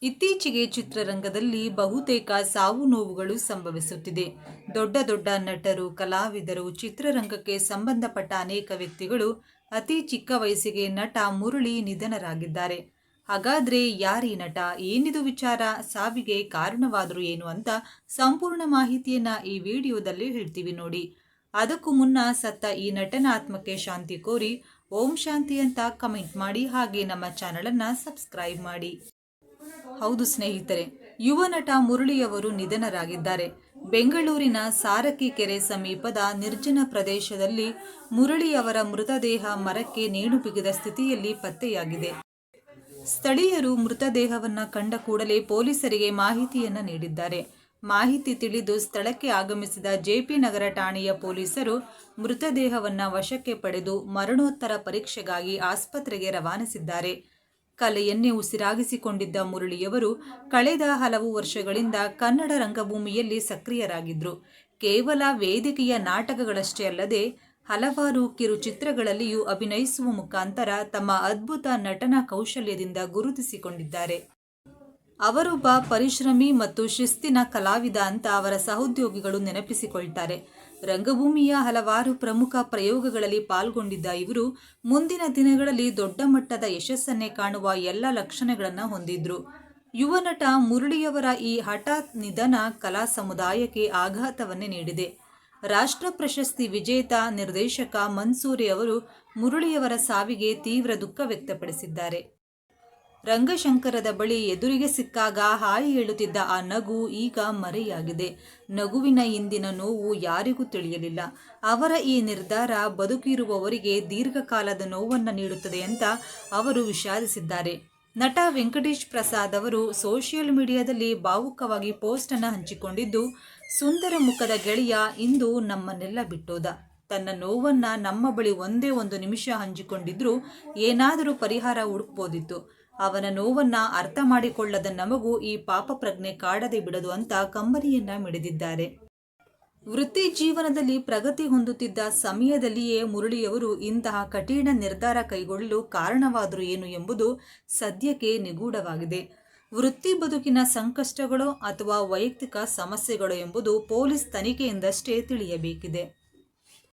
ಇತ್ತೀಚೆಗೆ ಚಿತ್ರರಂಗದಲ್ಲಿ ಬಹುತೇಕ ಸಾವು ನೋವುಗಳು ಸಂಭವಿಸುತ್ತಿದೆ. ದೊಡ್ಡ ದೊಡ್ಡ ನಟರು, ಕಲಾವಿದರು, ಚಿತ್ರರಂಗಕ್ಕೆ ಸಂಬಂಧಪಟ್ಟ ಅನೇಕ ವ್ಯಕ್ತಿಗಳು ಅತಿ ಚಿಕ್ಕ ವಯಸ್ಸಿಗೆ ನಟ ಮುರಳಿ ನಿಧನರಾಗಿದ್ದಾರೆ. ಹಾಗಾದ್ರೆ ಯಾರೀ ನಟ? ಏನಿದು ವಿಚಾರ? ಸಾವಿಗೆ ಕಾರಣವಾದ್ರು ಏನು ಅಂತ ಸಂಪೂರ್ಣ ಮಾಹಿತಿಯನ್ನ ಈ ವಿಡಿಯೋದಲ್ಲಿ ಹೇಳ್ತೀವಿ ನೋಡಿ. ಅದಕ್ಕೂ ಮುನ್ನ ಸತ್ತ ಈ ನಟನ ಆತ್ಮಕ್ಕೆ ಶಾಂತಿ ಕೋರಿ ಓಂ ಶಾಂತಿ ಅಂತ ಕಮೆಂಟ್ ಮಾಡಿ, ಹಾಗೆ ನಮ್ಮ ಚಾನಲನ್ನು ಸಬ್ಸ್ಕ್ರೈಬ್ ಮಾಡಿ. ಹೌದು ಸ್ನೇಹಿತರೆ, ಯುವ ನಟ ಮುರಳಿಯವರು ನಿಧನರಾಗಿದ್ದಾರೆ. ಬೆಂಗಳೂರಿನ ಸಾರಕ್ಕಿ ಕೆರೆ ಸಮೀಪದ ನಿರ್ಜನ ಪ್ರದೇಶದಲ್ಲಿ ಮುರಳಿಯವರ ಮೃತದೇಹ ಮರಕ್ಕೆ ನೇಣು ಬಿಗಿದ ಸ್ಥಿತಿಯಲ್ಲಿ ಪತ್ತೆಯಾಗಿದೆ. ಸ್ಥಳೀಯರು ಮೃತದೇಹವನ್ನ ಕಂಡ ಕೂಡಲೇ ಪೊಲೀಸರಿಗೆ ಮಾಹಿತಿಯನ್ನ ನೀಡಿದ್ದಾರೆ. ಮಾಹಿತಿ ತಿಳಿದು ಸ್ಥಳಕ್ಕೆ ಆಗಮಿಸಿದ ಜೆಪಿ ನಗರ ಠಾಣೆಯ ಪೊಲೀಸರು ಮೃತದೇಹವನ್ನ ವಶಕ್ಕೆ ಪಡೆದು ಮರಣೋತ್ತರ ಪರೀಕ್ಷೆಗಾಗಿ ಆಸ್ಪತ್ರೆಗೆ ರವಾನಿಸಿದ್ದಾರೆ. ಕಲೆಯನ್ನೇ ಉಸಿರಾಗಿಸಿಕೊಂಡಿದ್ದ ಮುರಳಿಯವರು ಕಳೆದ ಹಲವು ವರ್ಷಗಳಿಂದ ಕನ್ನಡ ರಂಗಭೂಮಿಯಲ್ಲಿ ಸಕ್ರಿಯರಾಗಿದ್ದರು. ಕೇವಲ ವೇದಿಕೆಯ ನಾಟಕಗಳಷ್ಟೇ ಅಲ್ಲದೆ ಹಲವಾರು ಕಿರುಚಿತ್ರಗಳಲ್ಲಿಯೂ ಅಭಿನಯಿಸುವ ಮುಖಾಂತರ ತಮ್ಮ ಅದ್ಭುತ ನಟನಾ ಕೌಶಲ್ಯದಿಂದ ಗುರುತಿಸಿಕೊಂಡಿದ್ದಾರೆ. ಅವರೊಬ್ಬ ಪರಿಶ್ರಮಿ ಮತ್ತು ಶಿಸ್ತಿನ ಕಲಾವಿದ ಅಂತ ಅವರ ಸಹೋದ್ಯೋಗಿಗಳು ನೆನಪಿಸಿಕೊಳ್ತಾರೆ. ರಂಗಭೂಮಿಯ ಹಲವಾರು ಪ್ರಮುಖ ಪ್ರಯೋಗಗಳಲ್ಲಿ ಪಾಲ್ಗೊಂಡಿದ್ದ ಇವರು ಮುಂದಿನ ದಿನಗಳಲ್ಲಿ ದೊಡ್ಡ ಮಟ್ಟದ ಯಶಸ್ಸನ್ನೇ ಕಾಣುವ ಎಲ್ಲ ಲಕ್ಷಣಗಳನ್ನು ಹೊಂದಿದ್ರು. ಯುವ ನಟ ಮುರಳಿಯವರ ಈ ಹಠಾತ್ ನಿಧನ ಕಲಾ ಸಮುದಾಯಕ್ಕೆ ಆಘಾತವನ್ನೇ ನೀಡಿದೆ. ರಾಷ್ಟ್ರ ಪ್ರಶಸ್ತಿ ವಿಜೇತ ನಿರ್ದೇಶಕ ಮನ್ಸೂರಿ ಅವರು ಮುರಳಿಯವರ ಸಾವಿಗೆ ತೀವ್ರ ದುಃಖ ವ್ಯಕ್ತಪಡಿಸಿದ್ದಾರೆ. ರಂಗಶಂಕರದ ಬಳಿ ಎದುರಿಗೆ ಸಿಕ್ಕಾಗ ಹಾಯಿ ಹೇಳುತ್ತಿದ್ದ ಆ ನಗು ಈಗ ಮರೆಯಾಗಿದೆ. ನಗುವಿನ ಹಿಂದಿನ ನೋವು ಯಾರಿಗೂ ತಿಳಿಯಲಿಲ್ಲ. ಅವರ ಈ ನಿರ್ಧಾರ ಬದುಕಿರುವವರಿಗೆ ದೀರ್ಘಕಾಲದ ನೋವನ್ನು ನೀಡುತ್ತದೆ ಅಂತ ಅವರು ವಿಷಾದಿಸಿದ್ದಾರೆ. ನಟ ವೆಂಕಟೇಶ್ ಪ್ರಸಾದ್ ಅವರು ಸೋಷಿಯಲ್ ಮೀಡಿಯಾದಲ್ಲಿ ಭಾವುಕವಾಗಿ ಪೋಸ್ಟ್ ಅನ್ನು ಹಂಚಿಕೊಂಡಿದ್ದು, ಸುಂದರ ಮುಖದ ಗೆಳೆಯ ಇಂದು ನಮ್ಮನ್ನೆಲ್ಲ ಬಿಟ್ಟೋದ. ತನ್ನ ನೋವನ್ನ ನಮ್ಮ ಬಳಿ ಒಂದೇ ಒಂದು ನಿಮಿಷ ಹಂಚಿಕೊಂಡಿದ್ರು ಏನಾದರೂ ಪರಿಹಾರ ಹುಡುಕ್ಬೋದಿತ್ತು. ಅವನ ನೋವನ್ನ ಅರ್ಥ ಮಾಡಿಕೊಳ್ಳದ ನಮಗೂ ಈ ಪಾಪ ಪ್ರಜ್ಞೆ ಕಾಡದೆ ಬಿಡದು ಅಂತ ಕಂಬನಿಯನ್ನ ಮಿಡಿದಿದ್ದಾರೆ. ವೃತ್ತಿ ಜೀವನದಲ್ಲಿ ಪ್ರಗತಿ ಹೊಂದುತ್ತಿದ್ದ ಸಮಯದಲ್ಲಿಯೇ ಮುರಳಿಯವರು ಇಂತಹ ಕಠಿಣ ನಿರ್ಧಾರ ಕೈಗೊಳ್ಳಲು ಕಾರಣವಾದರು ಏನು ಎಂಬುದು ಸದ್ಯಕ್ಕೆ ನಿಗೂಢವಾಗಿದೆ. ವೃತ್ತಿ ಬದುಕಿನ ಸಂಕಷ್ಟಗಳೋ ಅಥವಾ ವೈಯಕ್ತಿಕ ಸಮಸ್ಯೆಗಳೋ ಎಂಬುದು ಪೊಲೀಸ್ ತನಿಖೆಯಿಂದಷ್ಟೇ ತಿಳಿಯಬೇಕಿದೆ.